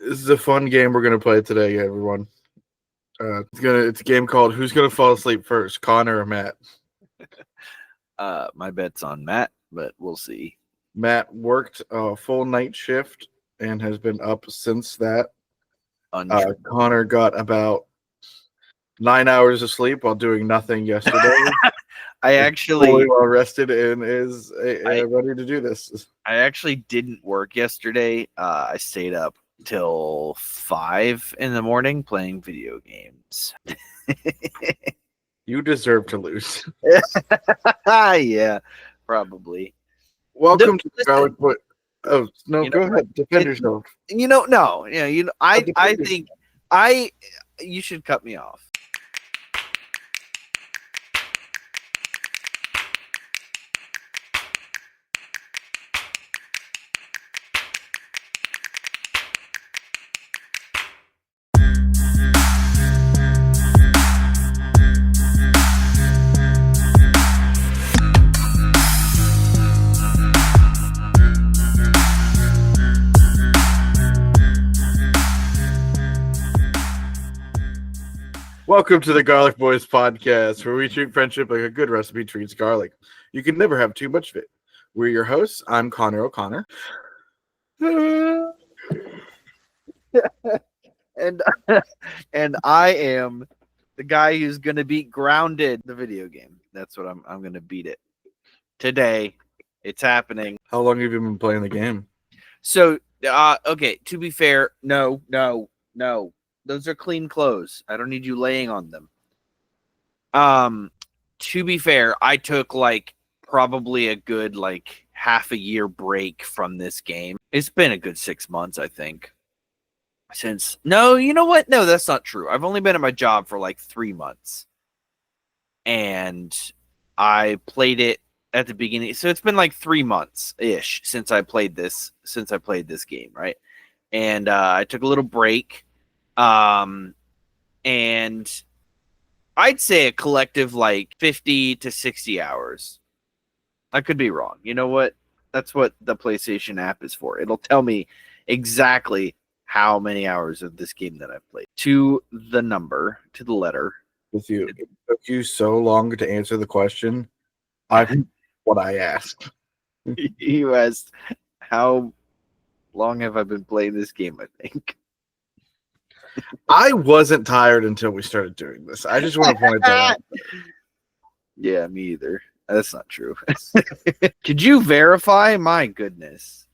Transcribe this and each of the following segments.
This is a fun game we're gonna play today, everyone. It's a game called Who's Gonna Fall Asleep First, Connor or Matt? My bet's on Matt, but we'll see. Matt worked a full night shift and has been up since that. Connor got about 9 hours of sleep while doing nothing yesterday. I actually fully well rested and is ready to do this. I actually didn't work yesterday. I stayed up till 5 a.m. playing video games. You deserve to lose. Yeah, probably. Welcome to the Garlic Boy. Oh no, go ahead. Defend yourself. No. I think you should cut me off. Welcome to the Garlic Boys podcast, where we treat friendship like a good recipe treats garlic. You can never have too much of it. We're your hosts. I'm Connor O'Connor. and I am the guy who's gonna beat Grounded, the video game. That's what I'm gonna beat it today. It's happening. How long have you been playing the game? So, okay. To be fair, no. Those are clean clothes. I don't need you laying on them. To be fair, I took probably a good half a year break from this game. It's been a good 6 months, I think. No, you know what? No, that's not true. I've only been at my job for 3 months. And I played it at the beginning. So it's been 3 months-ish since I played this game, right? And I took a little break. And I'd say a collective 50 to 60 hours. I could be wrong. You know what? That's what the PlayStation app is for. It'll tell me exactly how many hours of this game that I've played to the number, to the letter. With you, it took you so long to answer the question. What I asked. You asked, how long have I been playing this game? I think. I wasn't tired until we started doing this. I just want to point that out. Yeah, me either. That's not true. Could you verify? My goodness.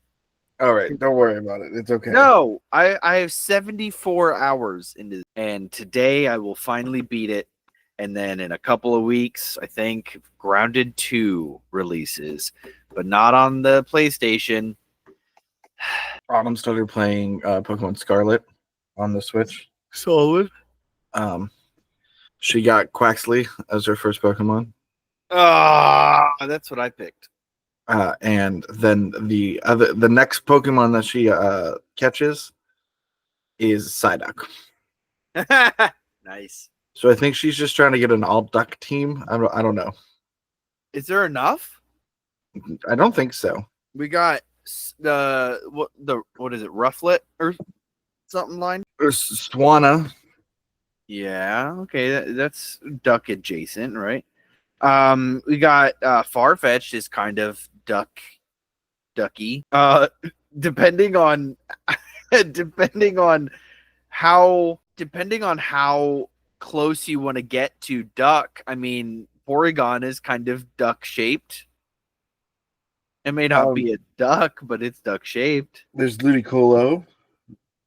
All right, don't worry about it. It's okay. No, I have 74 hours into this, and today I will finally beat it. And then in a couple of weeks, I think Grounded 2 releases, but not on the PlayStation. Autumn started playing Pokemon Scarlet on the Switch. Solid. She got Quaxley as her first Pokemon. That's what I picked. And then the next Pokemon that she catches is Psyduck. Nice. So I think she's just trying to get an all duck team. I don't know. Is there enough? I don't think so. We got what is it? Rufflet or something line? There's Swanna. Yeah, okay, that's duck adjacent, right? We got Farfetch'd is kind of ducky. Depending on how close you want to get to duck. I mean, Porygon is kind of duck shaped. It may not be a duck, but it's duck shaped. There's Ludicolo,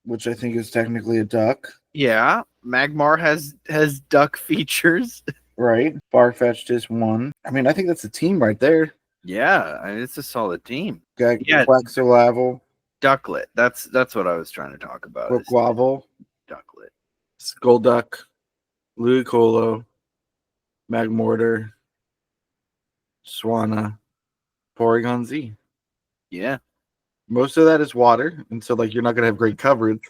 which I think is technically a duck. Yeah, Magmar has duck features. Right. Farfetch'd is one. I mean, I think that's a team right there. Yeah, I mean, it's a solid team. Got Quaxarlavel. Ducklet. That's what I was trying to talk about. Brookwavel. Ducklet. Skulduck. Ludicolo. Magmortar. Swanna. Porygon Z. Yeah. Most of that is water, and so you're not gonna have great coverage.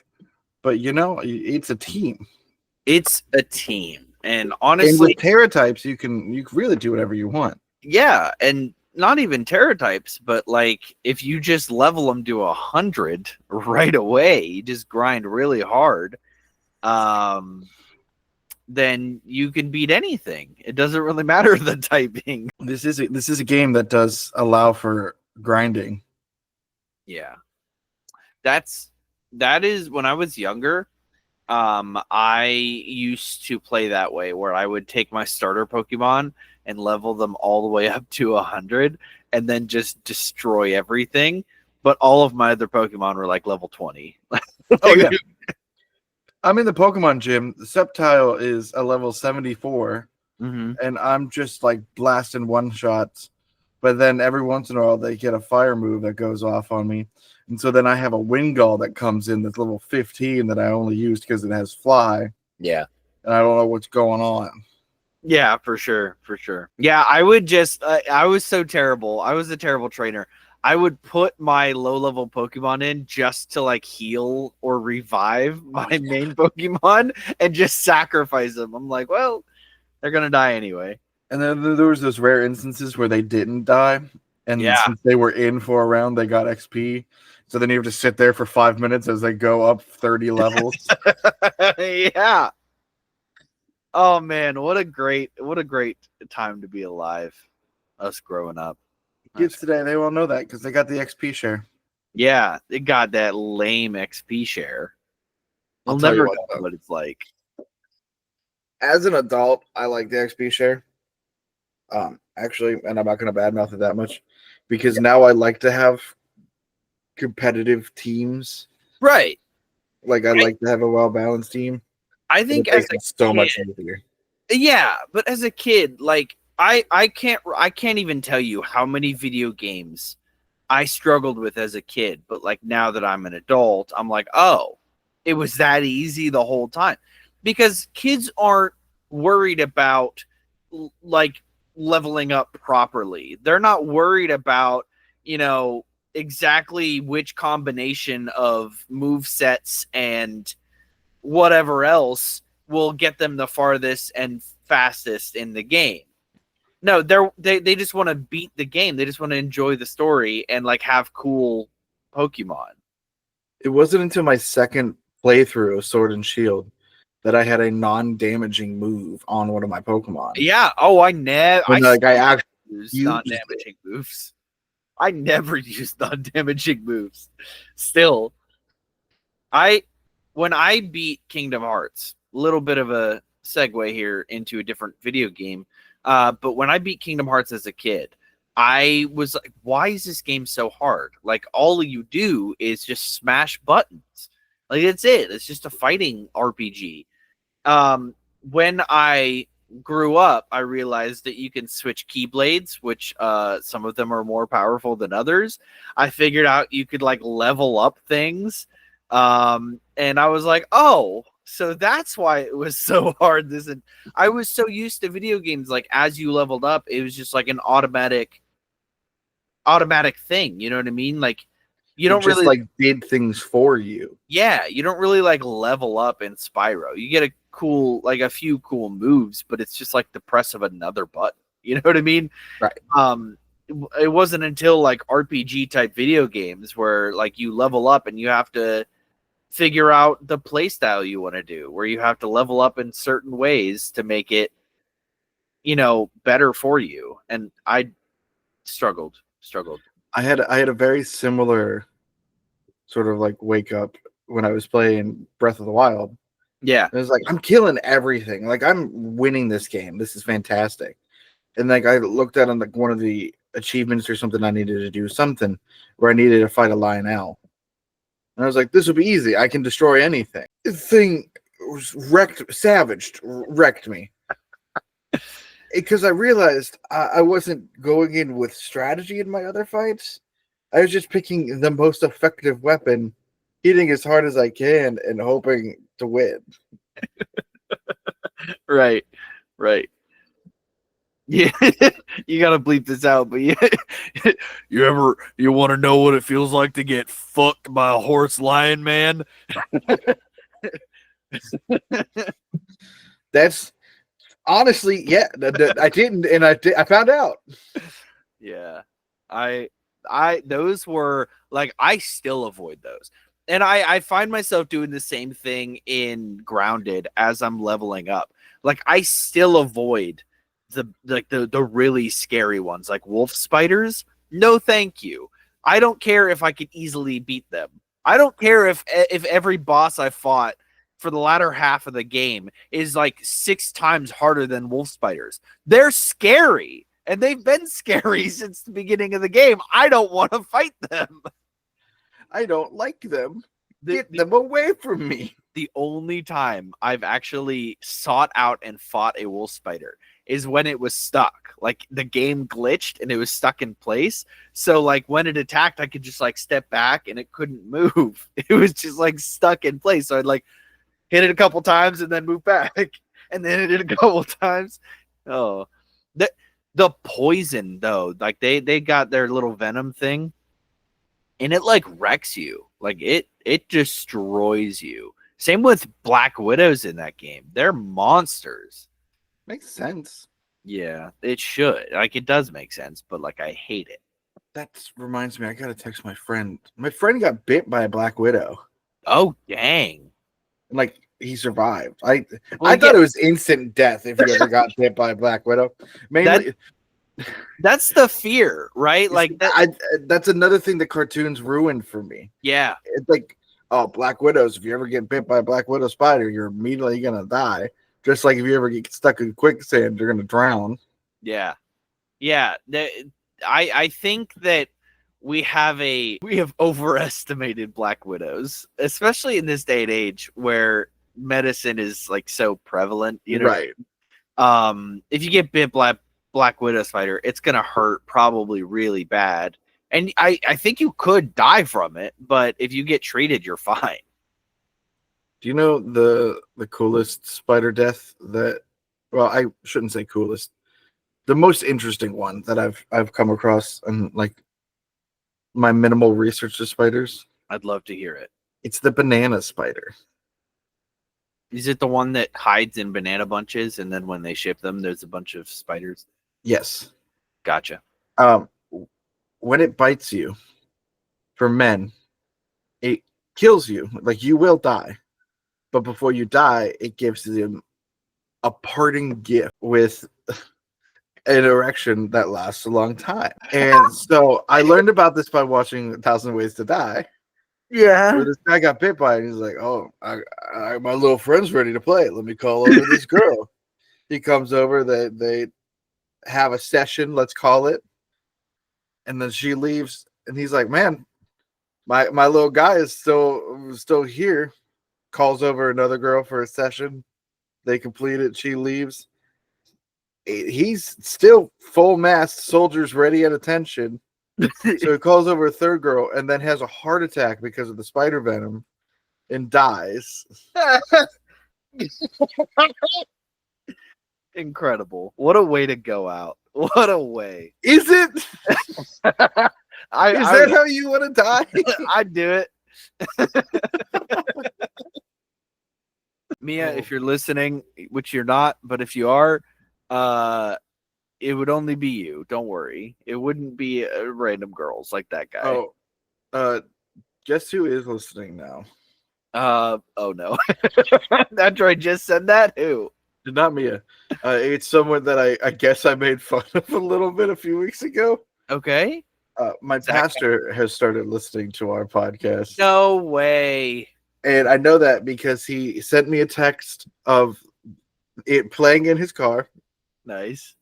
But it's a team. It's a team. And honestly, and with Paratypes, you can really do whatever you want. Yeah, and not even terror types, but like if you just level them to 100 right away, you just grind really hard, then you can beat anything. It doesn't really matter the typing. This is a game that does allow for grinding. Yeah. That is when I was younger, I used to play that way where I would take my starter Pokemon and level them all the way up to 100 and then just destroy everything. But all of my other Pokemon were like level 20. Oh yeah. I'm in the Pokemon gym. The Sceptile is a level 74, and I'm just like blasting one shots. But then every once in a while, they get a fire move that goes off on me. And so then I have a Wingull that comes in that's level 15 that I only used because it has Fly. Yeah. And I don't know what's going on. Yeah, for sure. For sure. Yeah, I would just, I was so terrible. I was a terrible trainer. I would put my low-level Pokemon in just to like heal or revive my main Pokemon and just sacrifice them. I'm like, well, they're going to die anyway. And then there was those rare instances where they didn't die. And since they were in for a round, they got XP. So then you have to sit there for 5 minutes as they go up 30 levels. Yeah. Oh man, what a great time to be alive. Us growing up. Kids today, they won't know that because they got the XP share. Yeah, they got that lame XP share. They'll tell you never what, know what it's like. As an adult, I like the XP share. Actually, and I'm not going to badmouth it that much because now I like to have competitive teams. Right. Like I like to have a well-balanced team. I think as so much easier. Yeah, but as a kid, like I can't even tell you how many video games I struggled with as a kid, but like now that I'm an adult, I'm like, oh, it was that easy the whole time. Because kids aren't worried about like leveling up properly. They're not worried about, exactly which combination of move sets and whatever else will get them the farthest and fastest in the game. No, they just want to beat the game. They just want to enjoy the story and like have cool Pokemon. It wasn't until my second playthrough of Sword and Shield that I had a non-damaging move on one of my Pokemon. Yeah. Oh, I actually use non-damaging moves. I never use non-damaging moves. Still, when I beat Kingdom Hearts, a little bit of a segue here into a different video game. But when I beat Kingdom Hearts as a kid, I was like, why is this game so hard? Like, all you do is just smash buttons. Like, that's it. It's just a fighting RPG. When I grew up, I realized that you can switch Keyblades, which some of them are more powerful than others. I figured out you could, like, level up things. And I was like, oh, so that's why it was so hard. I was so used to video games, like as you leveled up, it was just like an automatic thing. You know what I mean? Like you don't really like did things for you. Yeah, you don't really like level up in Spyro. You get a few cool moves, but it's just like the press of another button. You know what I mean? Right. It wasn't until like RPG type video games where like you level up and you have to figure out the play style you want to do, where you have to level up in certain ways to make it, better for you. And I struggled. I had a very similar sort of like wake up when I was playing Breath of the Wild. Yeah. It was like, I'm killing everything. Like I'm winning this game. This is fantastic. And like I looked at on like one of the achievements or something I needed to do something where I needed to fight a Lionel. And I was like, this will be easy. I can destroy anything. This thing was wrecked me. Because I realized I wasn't going in with strategy in my other fights. I was just picking the most effective weapon, hitting as hard as I can, and hoping to win. Right. Yeah, you gotta bleep this out, but yeah, you want to know what it feels like to get fucked by a horse lion man? That's honestly, yeah. I didn't, and I found out. Yeah. Those were like, I still avoid those. And I find myself doing the same thing in Grounded as I'm leveling up. Like, I still avoid the really scary ones, like wolf spiders. No, thank you. I don't care if I could easily beat them. I don't care if every boss I fought for the latter half of the game is like 6 times harder than wolf spiders. They're scary. And they've been scary since the beginning of the game. I don't want to fight them. I don't like them. Get them away from me. The only time I've actually sought out and fought a wolf spider is when it was stuck. Like, the game glitched and it was stuck in place. So, like, when it attacked, I could just, like, step back and it couldn't move. It was just, like, stuck in place. So I'd, like, hit it a couple times and then move back. And then hit it a couple times. Oh. The poison, though, like, they got their little venom thing, and it, like, wrecks you. Like, it destroys you. Same with Black Widows in that game. They're monsters. Makes sense. Yeah, it should. Like, it does make sense, but, like, I hate it. That reminds me, I gotta text my friend. My friend got bit by a Black Widow. Oh, dang. Like, he survived. I thought it was instant death if you ever got bit by a Black Widow. Mainly, that's the fear, right? Like, that's another thing that cartoons ruined for me. Yeah. It's like, oh, Black Widows, if you ever get bit by a Black Widow spider, you're immediately gonna die. Just like if you ever get stuck in quicksand, you're gonna drown. Yeah. Yeah. I think that we have overestimated Black Widows, especially in this day and age where medicine is, like, so prevalent, you know. Right. If you get bit by Black Widow spider, it's gonna hurt probably really bad. And I think you could die from it, but if you get treated, you're fine. Do you know the coolest spider death that, well, I shouldn't say coolest. The most interesting one that I've come across in, like, my minimal research of spiders? I'd love to hear it. It's the banana spider. Is it the one that hides in banana bunches, and then when they ship them, there's a bunch of spiders? Yes. Gotcha. When it bites you, for men, it kills you. Like, you will die. But before you die, it gives them a parting gift with an erection that lasts a long time. And so I learned about this by watching 1,000 Ways to Die. Yeah. Where this guy got bit by it. And he's like, oh, my little friend's ready to play. Let me call over this girl. He comes over. They have a session, let's call it. And then she leaves. And he's like, man, my little guy is still here. Calls over another girl for a session. They complete it. She leaves. He's still full mast, soldiers ready at attention. So he calls over a third girl and then has a heart attack because of the spider venom and dies. Incredible. What a way to go out. What a way. Is it? Is that how you want to die? I'd do it. Mia, if you're listening, which you're not, but if you are, it would only be you. Don't worry. It wouldn't be random girls like that guy. Oh, guess who is listening now? Oh no. After I just said that, who? Not Mia. It's someone that I guess I made fun of a little bit a few weeks ago. Okay. My pastor has started listening to our podcast. No way. And I know that because he sent me a text of it playing in his car. Nice.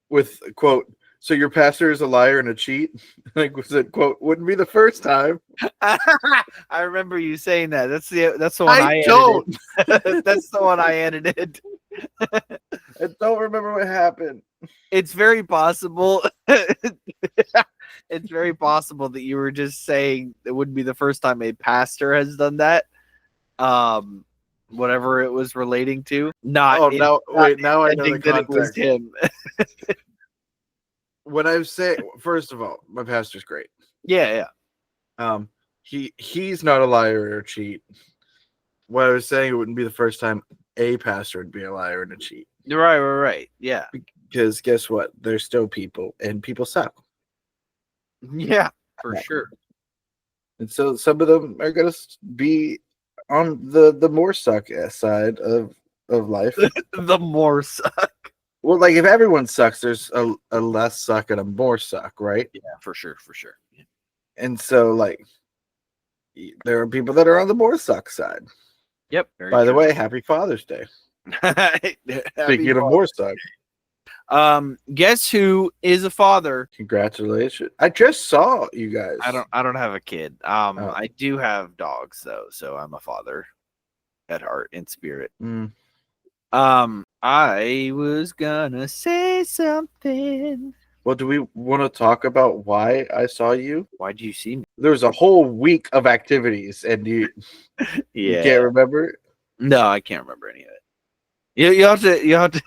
With, quote, so your pastor is a liar and a cheat? Like, was it, quote, wouldn't be the first time. I remember you saying that. That's the one I don't. Edited. That's the one I edited. I don't remember what happened. It's very possible. It's very possible that you were just saying it wouldn't be the first time a pastor has done that. Whatever it was relating to. Now I know the context. It was him. When I say, first of all, my pastor's great. Yeah. He's not a liar or a cheat. What I was saying, it wouldn't be the first time a pastor would be a liar and a cheat. Right. Yeah. Because guess what? They're still people, and people suck. Yeah, for Yeah. sure. And so some of them are gonna be on the more suck side of life. The more suck. Well, like if everyone sucks, there's a less suck and a more suck, right? Yeah, for sure, for sure. And so like there are people that are on the more suck side. Yep. Very By the true. way, happy Father's Day. Happy Speaking of Father- more suck, guess who is a father? congratulations. I just saw you guys. I don't have a kid. Oh. I do have dogs though, so I'm a father at heart and spirit. Mm. I was gonna say something. Well, do we want to talk about why I saw you? Why'd you see me? There was a whole week of activities, and you Yeah. can't remember? No, I can't remember any of it. You have to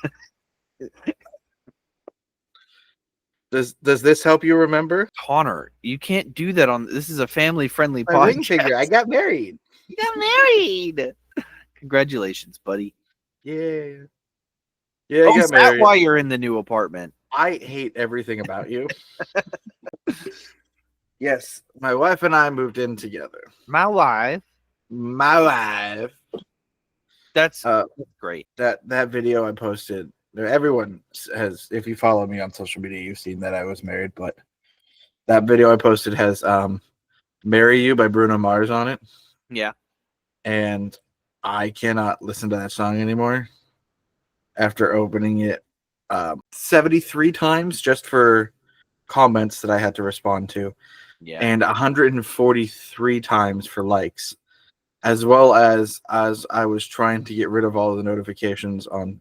Does this help you remember? Connor, you can't do that on this is a family friendly My ring podcast. figure. I got married. You got married. Congratulations, buddy. Yeah. Yeah, I Oh, got is that married. why you're in the new apartment? I hate everything about you. Yes, my wife and I moved in together. My wife. My wife. That's Uh, great. That video I posted. Everyone has, if you follow me on social media, you've seen that I was married. But that video I posted has "Marry You" by Bruno Mars on it. Yeah. And I cannot listen to that song anymore after opening it 73 times just for comments that I had to respond to, Yeah. and 143 times for likes, as well as I was trying to get rid of all of the notifications on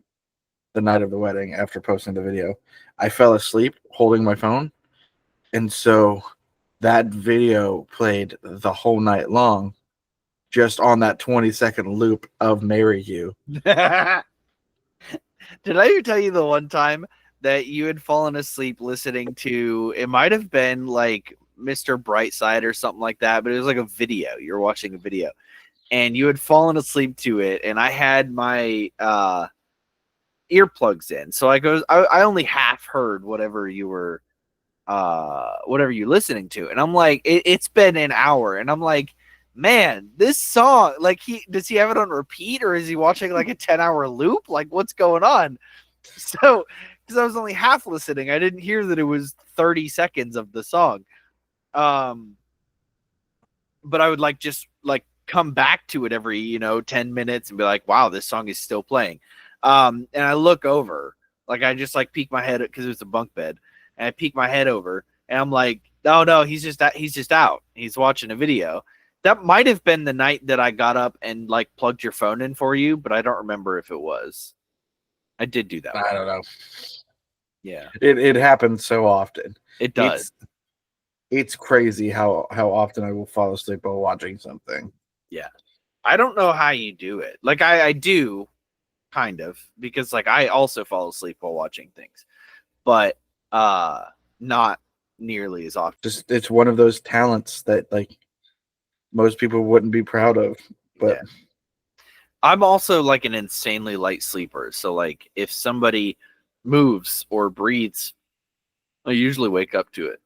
the night of the wedding after posting the video. I fell asleep holding my phone, and so that video played the whole night long just on that 20-second loop of "Marry You." Did I ever tell you the one time that you had fallen asleep listening to it might have been like Mr. Brightside or something like that, but it was like a video. You were watching a video and you had fallen asleep to it, and I had my earplugs in. So I only half heard whatever you were listening to. And I'm like, it's been an hour, and I'm like, man, this song, like, does he have it on repeat, or is he watching like a 10-hour loop? Like, what's going on? So, because I was only half listening, I didn't hear that it was 30 seconds of the song. But I would like just like come back to it every 10 minutes and be like, wow, this song is still playing. And I look over, like I just like peek my head because it was a bunk bed, and I peek my head over, and I'm like, oh no, he's just out. He's watching a video. That might have been the night that I got up and like plugged your phone in for you, but I don't remember if it was. I did do that. I don't know. Yeah, it happens so often. it does. It's crazy how often I will fall asleep while watching something. Yeah, I don't know how you do it. Like I do, kind of, because like I also fall asleep while watching things, but not nearly as often. Just it's one of those talents that like most people wouldn't be proud of. But Yeah. I'm also like an insanely light sleeper. So like if somebody moves or breathes, I usually wake up to it.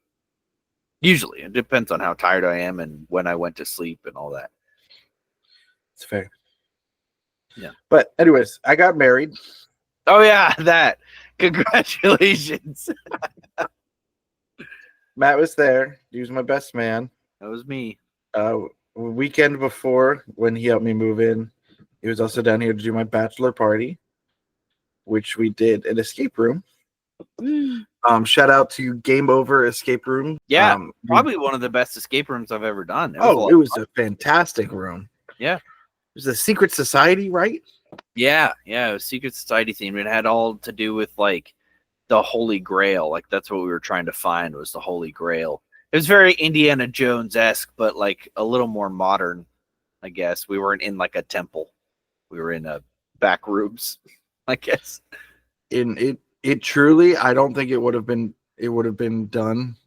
Usually. It depends on how tired I am and when I went to sleep and all that. it's fair. Yeah. But anyways, I got married. Oh yeah, that. Congratulations. Matt was there. He was my best man. That was me. Weekend before, when he helped me move in, he was also down here to do my bachelor party, which we did an escape room. Shout out to Game Over Escape Room. Yeah, probably one of the best escape rooms I've ever done. It was a fantastic room. Yeah. It was a secret society, right? Yeah, it was Secret Society themed. It had all to do with like the Holy Grail. Like that's what we were trying to find, was the Holy Grail. It was very Indiana Jones-esque, but like a little more modern, I guess. We weren't in like a temple. We were in a back rooms, I guess. It truly, I don't think it would have been done.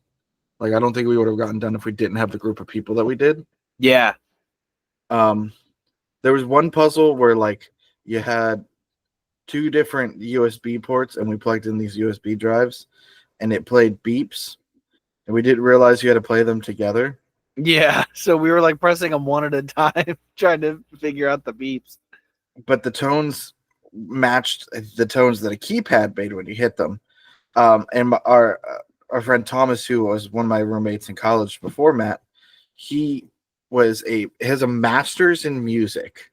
Like I don't think we would have gotten done if we didn't have the group of people that we did. Yeah. There was one puzzle where like you had 2 different USB ports, and we plugged in these USB drives, and it played beeps, and we didn't realize you had to play them together. Yeah, so we were like pressing them one at a time, trying to figure out the beeps. But the tones matched the tones that a keypad made when you hit them. And our friend Thomas, who was one of my roommates in college before Matt, he has a master's in music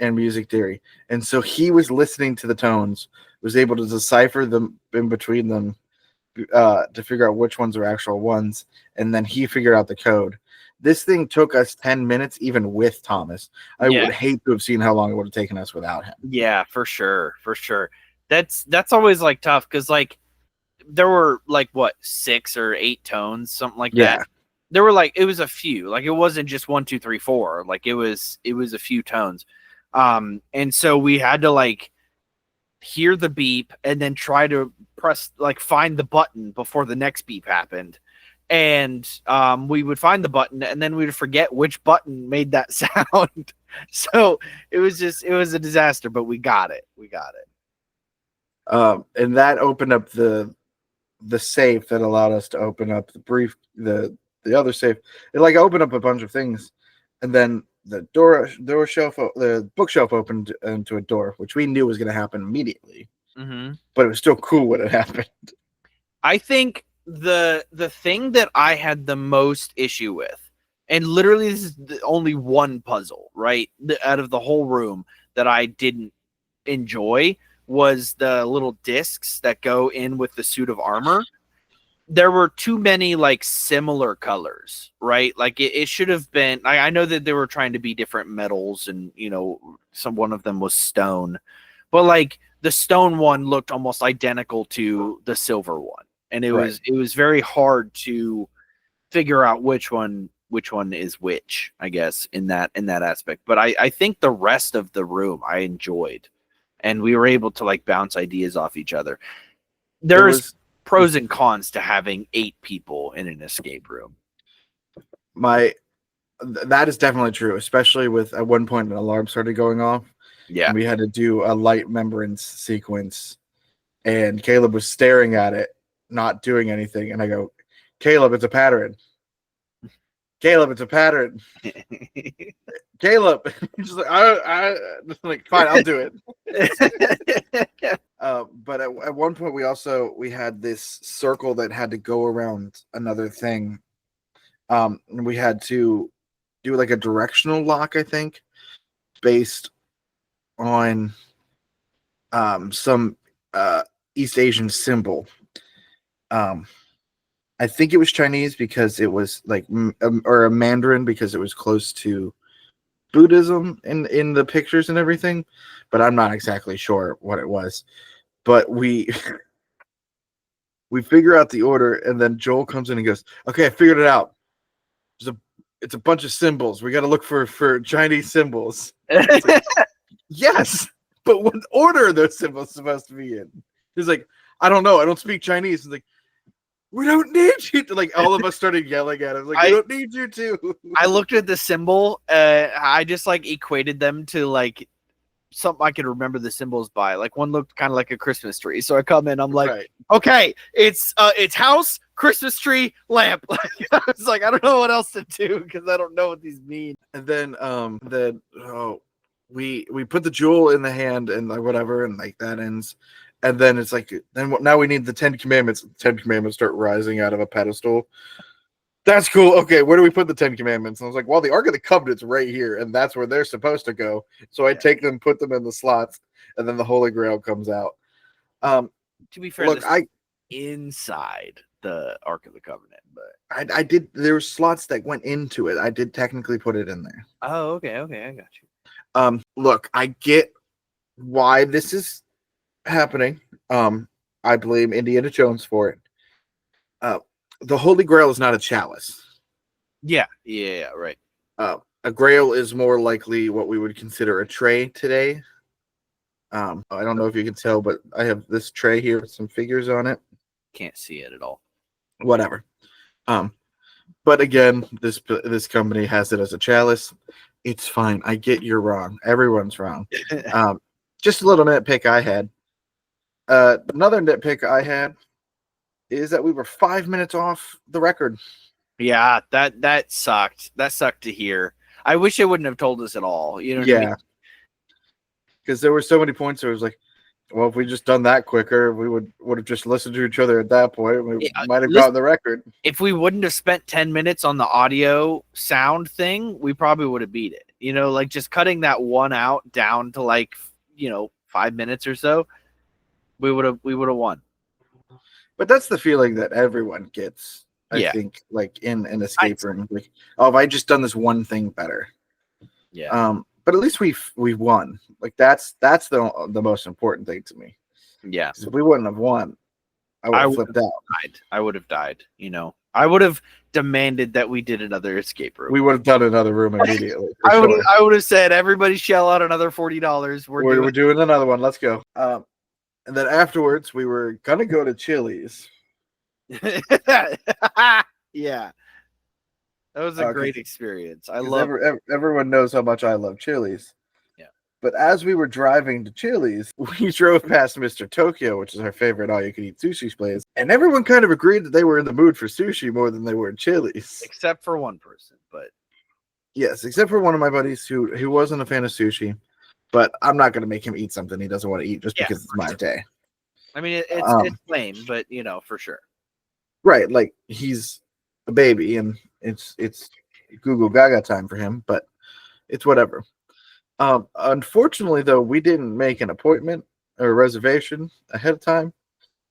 and music theory, and so he was listening to the tones, was able to decipher them in between them to figure out which ones are actual ones, and then he figured out the code. This thing took us 10 minutes, even with Thomas. I would hate to have seen how long it would have taken us without him. Yeah, for sure. That's always like tough because like there were like what 6 or 8 tones, something like that. There were like it was a few, like it wasn't just 1, 2, 3, 4. Like it was a few tones, and so we had to like hear the beep and then try to press like find the button before the next beep happened. And we would find the button and then we would forget which button made that sound. So it was a disaster, but we got it. And that opened up the safe that allowed us to open up the other safe. It like opened up a bunch of things, and then the bookshelf opened into a door, which we knew was going to happen immediately. Mm-hmm. But it was still cool when it happened. I think the thing that I had the most issue with, and literally this is the only one puzzle, right, out of the whole room that I didn't enjoy, was the little discs that go in with the suit of armor. There were too many like similar colors, right? Like it should have been. I know that they were trying to be different metals, and one of them was stone, but like the stone one looked almost identical to the silver one. And it was very hard to figure out which one is which, I guess, in that aspect. But I think the rest of the room I enjoyed, and we were able to like bounce ideas off each other. There's pros and cons to having 8 people in an escape room. That is definitely true, especially with at one point an alarm started going off. Yeah, and we had to do a light remembrance sequence, and Caleb was staring at it, not doing anything, and I go, Caleb, it's a pattern. Caleb, it's a pattern. Caleb, he's just like, I like, fine, I'll do it. But at one point we had this circle that had to go around another thing, and we had to do like a directional lock, I think, based on some East Asian symbol. I think it was Chinese because it was like, or a Mandarin because it was close to Buddhism in the pictures and everything, but I'm not exactly sure what it was. But we figure out the order, and then Joel comes in and goes, "Okay, I figured it out. It's a bunch of symbols. We got to look for Chinese symbols." Like, yes, but what order are those symbols supposed to be in? He's like, "I don't know. I don't speak Chinese." He's like, "We don't need you to." Like, all of us started yelling at him. Like, "I don't need you to." I looked at the symbol. I just like equated them to like something I could remember the symbols by. Like one looked kind of like a Christmas tree. So I come in, I'm like, okay, it's house, Christmas tree, lamp. I was like, I don't know what else to do because I don't know what these mean. And then we put the jewel in the hand and like whatever, and like that ends. And then it's like, now we need the 10 Commandments. The 10 Commandments start rising out of a pedestal. That's cool. Okay, where do we put the 10 Commandments? And I was like, well, the Ark of the Covenant's right here, and that's where they're supposed to go. So I take them, put them in the slots, and then the Holy Grail comes out. To be fair, look, inside the Ark of the Covenant, but I did. There were slots that went into it. I did technically put it in there. Oh, okay, I got you. Look, I get why this is happening. I blame Indiana Jones for it. The Holy Grail is not a chalice. Yeah, right. A grail is more likely what we would consider a tray today. I don't know if you can tell, but I have this tray here with some figures on it. Can't see it at all. Whatever. But again, this company has it as a chalice. It's fine. I get you're wrong. Everyone's wrong. Just a little nitpick I had. Another nitpick I had is that we were 5 minutes off the record. Yeah, that sucked. That sucked to hear. I wish they wouldn't have told us at all. You know what I mean? Because there were so many points where it was like, well, if we just done that quicker, we would have just listened to each other at that point. We might have gotten the record. If we wouldn't have spent 10 minutes on the audio sound thing, we probably would have beat it. You know, like just cutting that one out down to like, 5 minutes or so, we would have won. But that's the feeling that everyone gets. I think, like in an escape room, like, oh, if I just done this one thing better. Yeah. But at least we won. Like that's the most important thing to me. Yeah. If we wouldn't have won, I would have flipped out. I would have died. I would have demanded that we did another escape room. We would have done another room immediately. I would have said, everybody shell out another $40. We're doing another one. Let's go. And then afterwards, we were gonna go to Chili's. Yeah. That was a great experience. I love everyone knows how much I love Chili's. Yeah. But as we were driving to Chili's, we drove past Mr. Tokyo, which is our favorite all-you-can-eat sushi place, and everyone kind of agreed that they were in the mood for sushi more than they were in Chili's. Except for one person, but yes, except for one of my buddies who wasn't a fan of sushi. But I'm not going to make him eat something he doesn't want to eat just because it's my day. I mean, it's lame, but for sure. Right, like he's a baby, and it's Google Gaga time for him, but it's whatever. Unfortunately, though, we didn't make an appointment or a reservation ahead of time,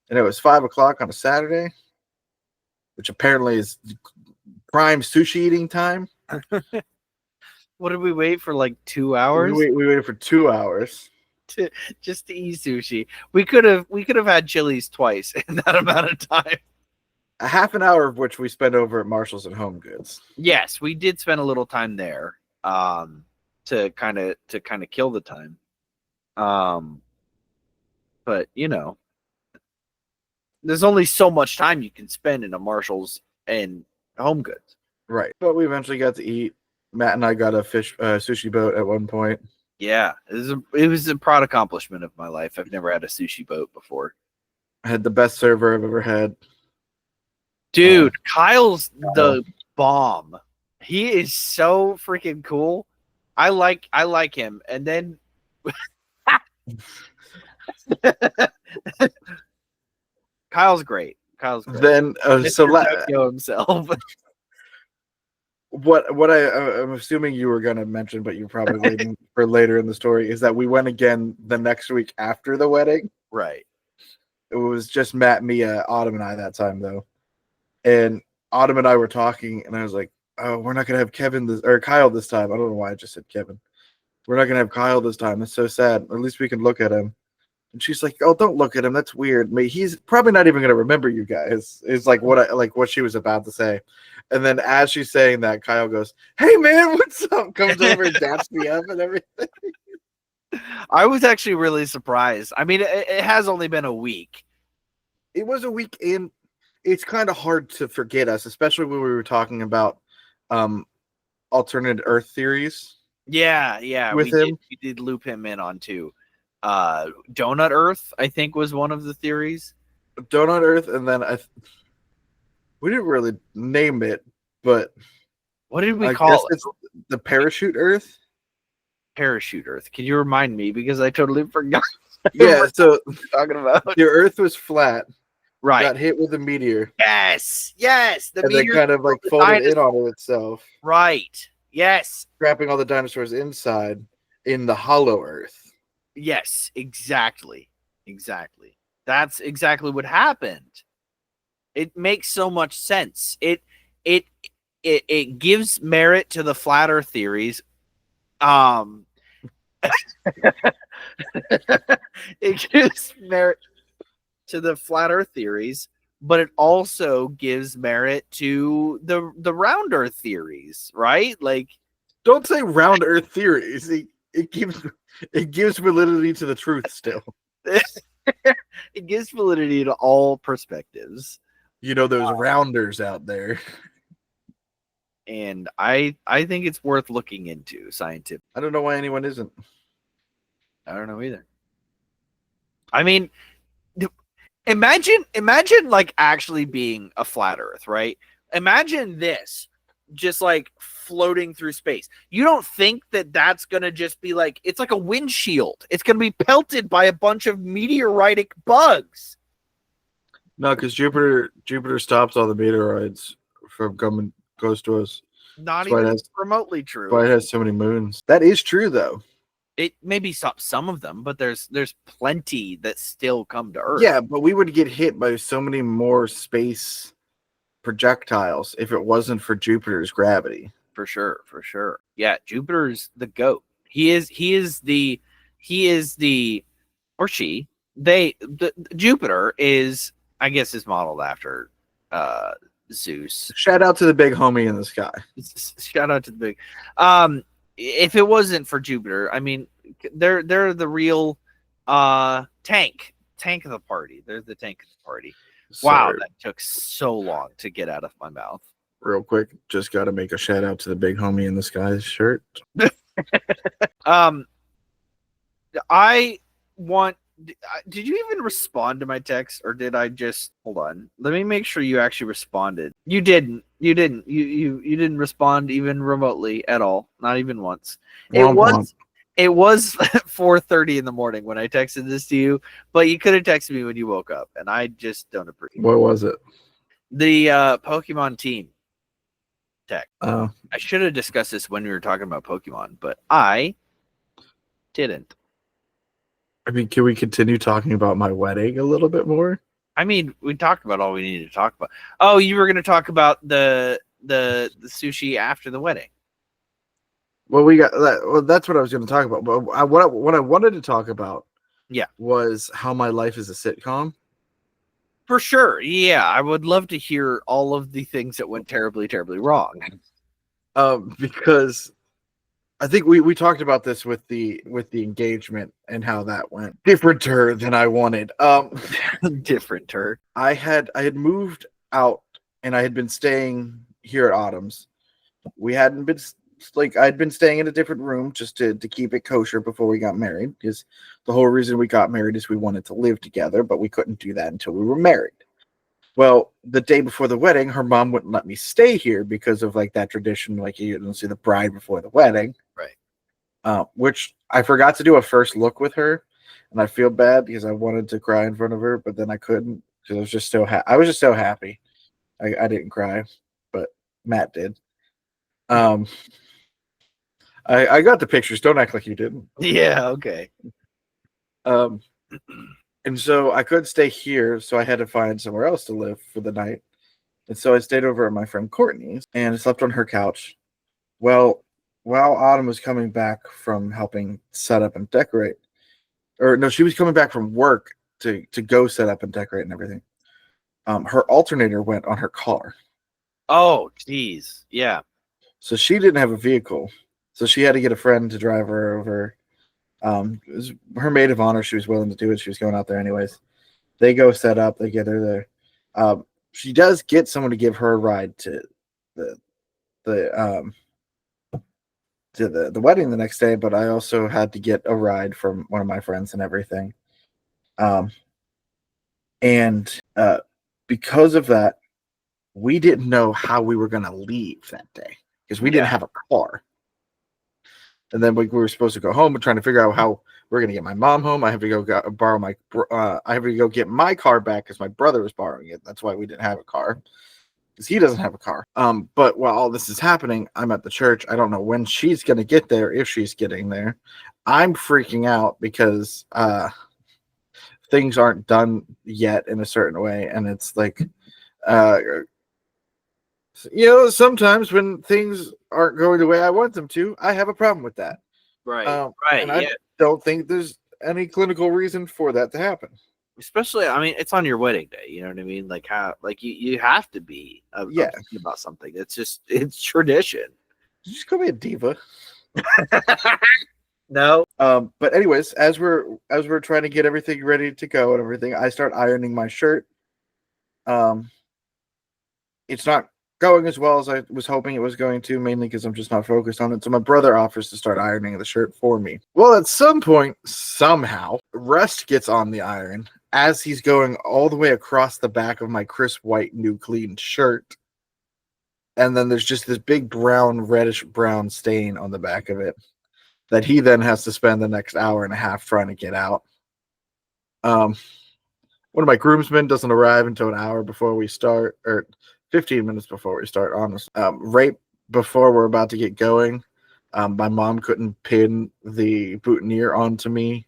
and it was 5:00 on a Saturday, which apparently is prime sushi eating time. What did we wait for? Like 2 hours? We waited for 2 hours just to eat sushi. We could have had Chili's twice in that amount of time. A half an hour of which we spent over at Marshall's and Home Goods. Yes, we did spend a little time there, to kind of kill the time. But there's only so much time you can spend in a Marshall's and Home Goods. Right, but we eventually got to eat. Matt and I got a sushi boat at one point. Yeah, it was a proud accomplishment of my life. I've never had a sushi boat before. I had the best server I've ever had. Dude, Kyle's the bomb. He is so freaking cool. I like him. And then Kyle's great. Then Tokyo himself. What I'm assuming you were going to mention, but you're probably waiting for later in the story, is that we went again the next week after the wedding. Right. It was just Matt, Mia, Autumn, and I that time, though. And Autumn and I were talking, and I was like, oh, we're not going to have Kyle this time. I don't know why I just said Kevin. We're not going to have Kyle this time. That's so sad. At least we can look at him. And she's like, oh, don't look at him. That's weird. He's probably not even going to remember you guys. Is like what she was about to say. And then as she's saying that, Kyle goes, hey, man, what's up? Comes over and daps me up and everything. I was actually really surprised. I mean, it has only been a week. It was a week, and it's kind of hard to forget us, especially when we were talking about alternate Earth theories. Yeah. With him. We did loop him in on too. Donut Earth, I think, was one of the theories. Donut Earth, and then we didn't really name it, but what did we call it? It's the Parachute Earth. Parachute Earth. Can you remind me, because I totally forgot? Yeah, so talking about the Earth was flat. Right. Got hit with a meteor. Yes. The and meteor then kind of like folded in on itself. Right. Yes. Trapping all the dinosaurs inside in the hollow Earth. Yes, exactly. That's exactly what happened. It makes so much sense. It gives merit to the flat Earth theories. It gives merit to the flat Earth theories, but it also gives merit to the round Earth theories, right? Like, don't say round Earth theories. It gives validity to the truth still. It gives validity to all perspectives. Those rounders out there. And I think it's worth looking into scientific. I don't know why anyone isn't. I don't know either. I mean, Imagine like actually being a flat Earth, right? Imagine this, just like floating through space. You don't think that that's gonna just be like it's like a windshield. It's gonna be pelted by a bunch of meteoritic bugs. No, because Jupiter stops all the meteorites from coming close to us. Not That's why even it has- remotely That's why true. it has so many moons. That is true, though. It maybe stops some of them, but there's plenty that still come to Earth. Yeah, but we would get hit by so many more space projectiles if it wasn't for Jupiter's gravity. For sure. Yeah, Jupiter's the goat. He is the or she. Jupiter is, I guess, is modeled after Zeus. Shout out to the big homie in the sky. Shout out to the big. If it wasn't for Jupiter, I mean, they're the real tank of the party. They're the tank of the party. Wow, Sorry. that took so long to get out of my mouth. Real quick, just got to make a shout out to the big homie in the sky shirt. I want. Did you even respond to my text, or did I just hold on? Let me make sure you actually responded. You didn't. You didn't respond even remotely at all. Not even once. It was 4:30 in the morning when I texted this to you, but you could have texted me when you woke up, and I just don't appreciate. What was it? The Pokemon team tech. Oh, I should have discussed this when we were talking about Pokemon, but I didn't. I mean, can we continue talking about my wedding a little bit more? I mean, we talked about all we needed to talk about. Oh, you were going to talk about the sushi after the wedding. Well, we got that. Well, that's what I was going to talk about. But what I wanted to talk about, was how my life is a sitcom. For sure, yeah, I would love to hear all of the things that went terribly, terribly wrong. Because I think we talked about this with the engagement and how that went differenter than I wanted. Differenter. I had moved out and I had been staying here at Autumn's. We hadn't been I'd been staying in a different room just to keep it kosher before we got married, because the whole reason we got married is we wanted to live together, but we couldn't do that until we were married. Well, the day before the wedding, her mom wouldn't let me stay here because of like that tradition, like you don't see the bride before the wedding. Right. Which I forgot to do a first look with her, and I feel bad because I wanted to cry in front of her, but then I couldn't because I was just so happy. I didn't cry, but Matt did. I got the pictures. Don't act like you didn't. Yeah, okay. And so I couldn't stay here, so I had to find somewhere else to live for the night. And so I stayed over at my friend Courtney's and I slept on her couch. Well, while Autumn was coming back from helping set up and decorate, or no, she was coming back from work to go set up and decorate and everything. Her alternator went on her car. Oh, geez. Yeah. So she didn't have a vehicle. So she had to get a friend to drive her over. It was her maid of honor. She was willing to do it. She was going out there anyways. They go set up. They get her there. She does get someone to give her a ride to the wedding the next day, but I also had to get a ride from one of my friends and everything. And because of that, we didn't know how we were going to leave that day because we didn't have a car. And then we were supposed to go home and trying to figure out how we're going to get my mom home. I have to go borrow I have to go get my car back because my brother was borrowing it. That's why we didn't have a car, because he doesn't have a car. But while all this is happening, I'm at the church. I don't know when she's going to get there, if she's getting there. I'm freaking out because things aren't done yet in a certain way. And it's like, sometimes when things aren't going the way I want them to, I have a problem with that. Right. Right. And I don't think there's any clinical reason for that to happen. Especially, I mean, it's on your wedding day. You know what I mean? Like how, like you have to be upset about something. It's tradition. Did you just call me a diva? No. But anyways, as we're trying to get everything ready to go and everything, I start ironing my shirt. It's not going as well as I was hoping it was going to, mainly because I'm just not focused on it. So my brother offers to start ironing the shirt for me. Well, at some point, somehow, Rust gets on the iron as he's going all the way across the back of my crisp white new clean shirt. And then there's just this big brown, reddish brown stain on the back of it that he then has to spend the next hour and a half trying to get out. One of my groomsmen doesn't arrive until an hour before we start, or 15 minutes before we start, honestly. Right before we're about to get going, my mom couldn't pin the boutonniere onto me.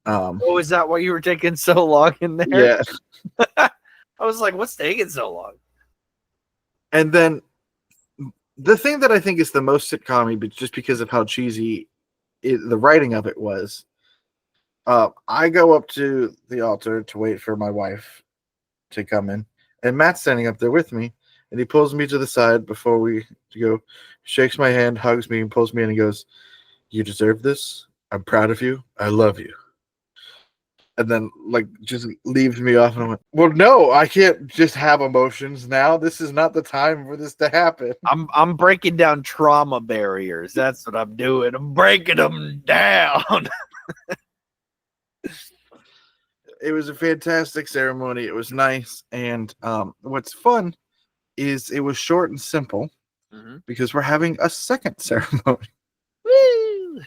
Oh, is that why you were taking so long in there? Yeah. I was like, what's taking so long? And then the thing that I think is the most sitcom-y, but just because of how cheesy the writing of it was, I go up to the altar to wait for my wife to come in, and Matt's standing up there with me, and he pulls me to the side before we go, shakes my hand, hugs me, and pulls me in and goes, "You deserve this. I'm proud of you. I love you." And then, like, just leaves me off, and I went, "Well, no, I can't just have emotions now. This is not the time for this to happen." I'm breaking down trauma barriers. That's what I'm doing. I'm breaking them down. It was a fantastic ceremony. It was nice, and what's fun is it was short and simple because we're having a second ceremony. Woo!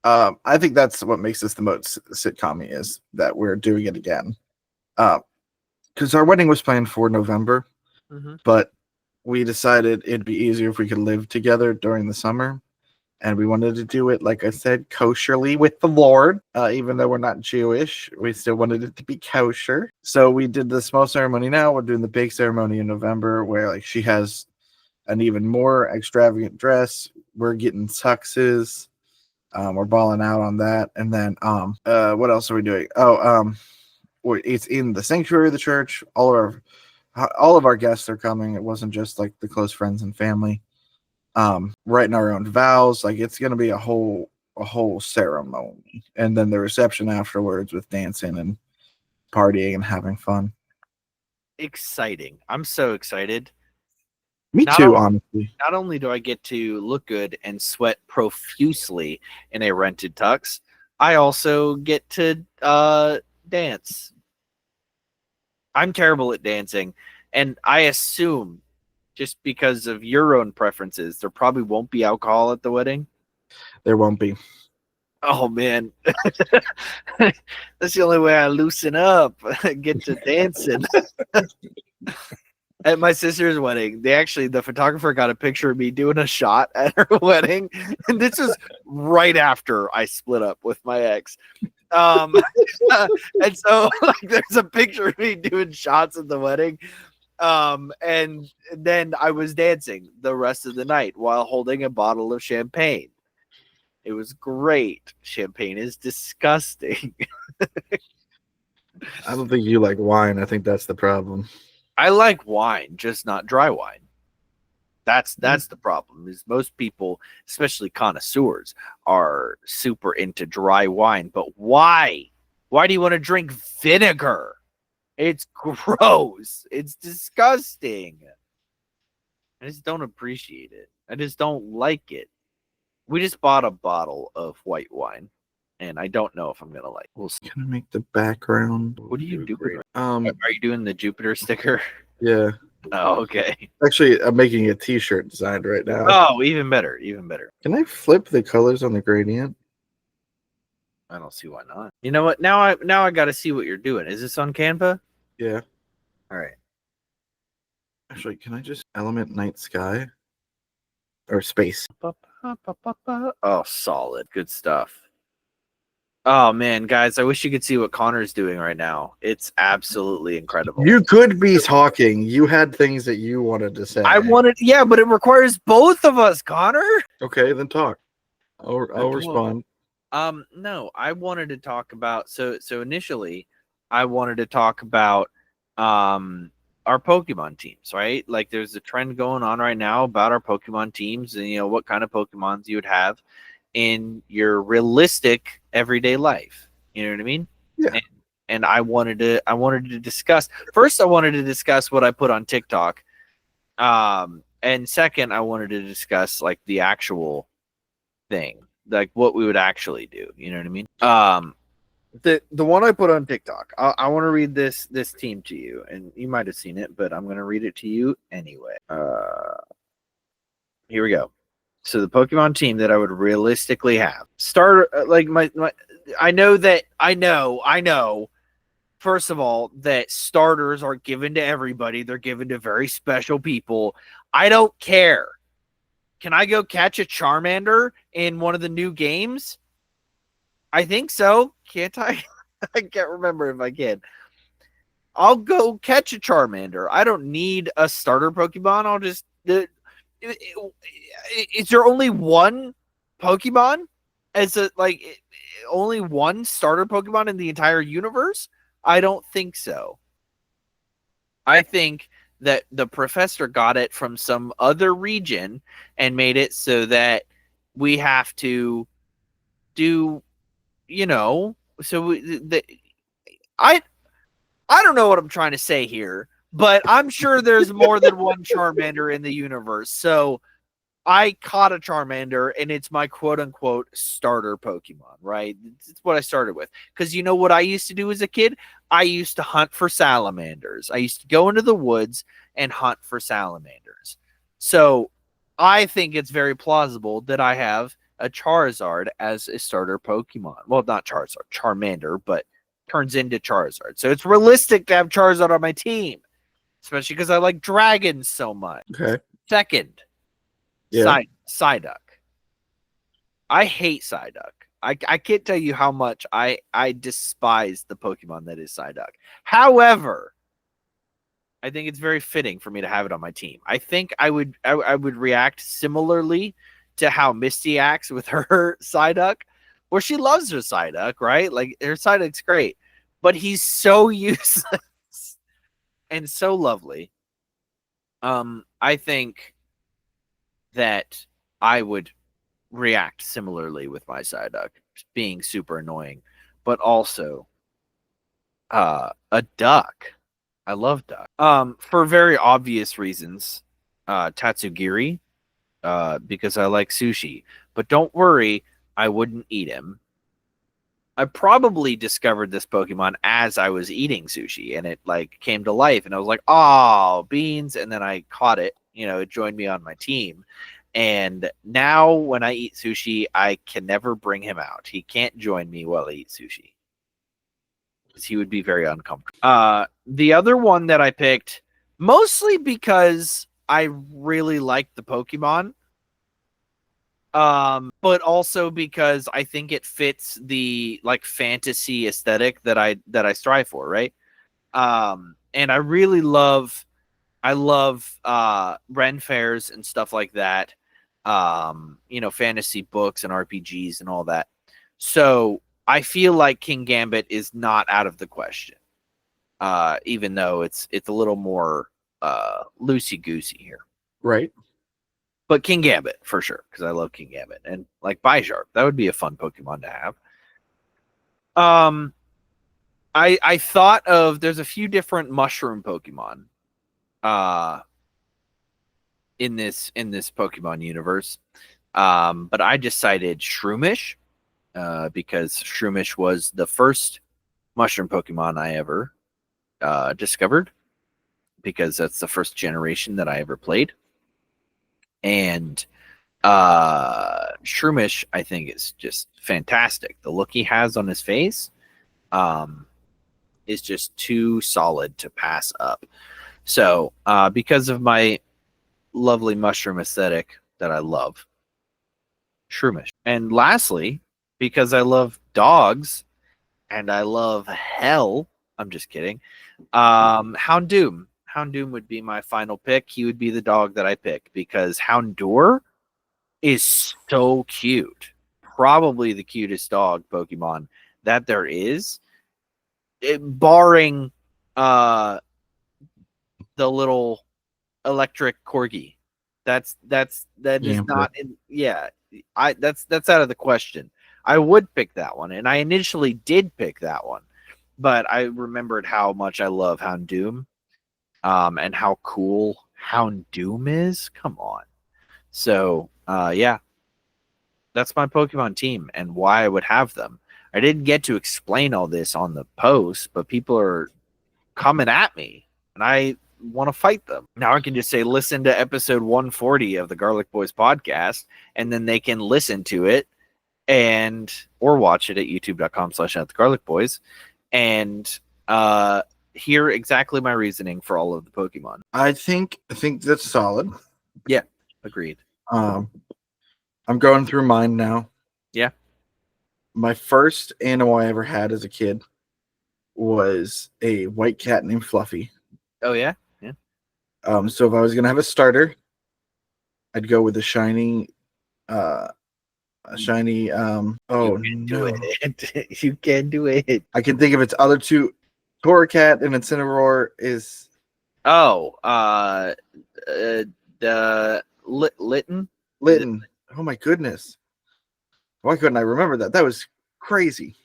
I think that's what makes this the most sitcom-y, is that we're doing it again. Because our wedding was planned for November, but we decided it'd be easier if we could live together during the summer. And we wanted to do it, like I said, kosherly with the Lord. Even though we're not Jewish, we still wanted it to be kosher. So we did the small ceremony now. We're doing the big ceremony in November, where like she has an even more extravagant dress. We're getting tuxes. We're balling out on that. And then what else are we doing? It's in the sanctuary of the church. All of our guests are coming. It wasn't just like the close friends and family. Writing our own vows. Like, it's gonna be a whole ceremony. And then the reception afterwards with dancing and partying and having fun. Exciting. I'm so excited. Me too, honestly. Not only do I get to look good and sweat profusely in a rented tux, I also get to dance. I'm terrible at dancing, and I assume, just because of your own preferences, there probably won't be alcohol at the wedding. There won't be. Oh man, that's the only way I loosen up, get to dancing. At my sister's wedding, the photographer got a picture of me doing a shot at her wedding, and this was right after I split up with my ex. And so like, there's a picture of me doing shots at the wedding. And then I was dancing the rest of the night while holding a bottle of champagne. It was great. Champagne is disgusting. I don't think you like wine. I think that's the problem. I like wine, just not dry wine. That's the problem. Is most people, especially connoisseurs, are super into dry wine. But why? Why do you want to drink vinegar? It's gross. It's disgusting. I just don't appreciate it. I just don't like it. We just bought a bottle of white wine, and I don't know if I'm gonna like. We'll see. Can I make the background? What are you doing? Are you doing the Jupiter sticker? Yeah. Oh, okay. Actually, I'm making a T-shirt designed right now. Oh, even better. Even better. Can I flip the colors on the gradient? I don't see why not. You know what? Now I got to see what you're doing. Is this on Canva? Yeah. All right. Actually, can I just element night sky or space? Oh, solid. Good stuff. Oh man, guys, I wish you could see what Connor's doing right now. It's absolutely incredible. You could be talking. You had things that you wanted to say. Yeah, but it requires both of us, Connor. Okay, then talk. I'll respond. No, I wanted to talk about so initially I wanted to talk about our Pokemon teams, right? Like, there's a trend going on right now about our Pokemon teams, and what kind of Pokemons you would have in your realistic everyday life. You know what I mean? Yeah. And I wanted to discuss. First, I wanted to discuss what I put on TikTok. And second, I wanted to discuss like the actual thing, like what we would actually do. You know what I mean? The one I put on TikTok. I want to read this team to you, and you might have seen it, but I'm going to read it to you anyway. Here we go. So the Pokemon team that I would realistically have start like my I know. First of all, that starters are given to everybody. They're given to very special people. I don't care. Can I go catch a Charmander in one of the new games? I think so. Can't I? I can't remember if I can. I'll go catch a Charmander. I don't need a starter Pokemon. I'll just. Is there only one Pokemon as a only one starter Pokemon in the entire universe? I don't think so. I think that the professor got it from some other region and made it so that we have to do, I don't know what I'm trying to say here, but I'm sure there's more than one Charmander in the universe. So I caught a Charmander, and it's my quote-unquote starter Pokemon, right? It's what I started with. Because you know what I used to do as a kid? I used to hunt for salamanders. I used to go into the woods and hunt for salamanders. So I think it's very plausible that I have a Charizard as a starter Pokemon. Well, not Charizard, Charmander, but turns into Charizard. So it's realistic to have Charizard on my team, especially because I like dragons so much. Okay. Second, Yeah. Psyduck. I hate Psyduck. I can't tell you how much I despise the Pokemon that is Psyduck. However, I think it's very fitting for me to have it on my team. I think I would react similarly to how Misty acts with her Psyduck, where she loves her Psyduck, right? Like her Psyduck's great, but he's so useless and so lovely. I think that I would react similarly with my Psyduck being super annoying, but also a duck. I love duck. For very obvious reasons, Tatsugiri, because I like sushi. But don't worry, I wouldn't eat him. I probably discovered this Pokemon as I was eating sushi, and it came to life, and I was like, "Oh, beans!" And then I caught it. It joined me on my team. And now when I eat sushi, I can never bring him out. He can't join me while I eat sushi, because he would be very uncomfortable. The other one that I picked, mostly because I really like the Pokemon, but also because I think it fits the fantasy aesthetic that I strive for, right? And I love Ren fairs and stuff like that. Fantasy books and RPGs and all that. So I feel like King Gambit is not out of the question. Even though it's a little more loosey goosey here. Right. But King Gambit for sure, because I love King Gambit. And Bisharp, that would be a fun Pokemon to have. I thought of there's a few different mushroom Pokemon in this Pokemon universe. But I decided Shroomish, because Shroomish was the first mushroom Pokemon I ever discovered, because that's the first generation that I ever played. And Shroomish, I think, is just fantastic. The look he has on his face is just too solid to pass up. So because of my lovely mushroom aesthetic that I love, Shroomish. And lastly, because I love dogs and I love hell, I'm just kidding, Houndoom. Houndoom would be my final pick. He would be the dog that I pick, because Houndour is so cute. Probably the cutest dog Pokemon that there is, barring the little electric corgi. That is not in, that's out of the question. I would pick that one, and I initially did pick that one, but I remembered how much I love Houndoom. And how cool Houndoom is. Come on. So, yeah, that's my Pokemon team and why I would have them. I didn't get to explain all this on the post, but people are coming at me, and I want to fight them. Now I can just say, listen to episode 140 of the Garlic Boys podcast, and then they can listen to it or watch it at youtube.com/@thegarlicboys and hear exactly my reasoning for all of the Pokemon. I think that's solid. Yeah, agreed. I'm going through mine now. Yeah. My first animal I ever had as a kid was a white cat named Fluffy. Oh yeah. So if I was gonna have a starter, I'd go with a shiny. Oh You can do no! it. You can do it. I can think of its other two. Torracat and Incineroar is. Oh, the Litten. Litten. Oh my goodness! Why couldn't I remember that? That was crazy.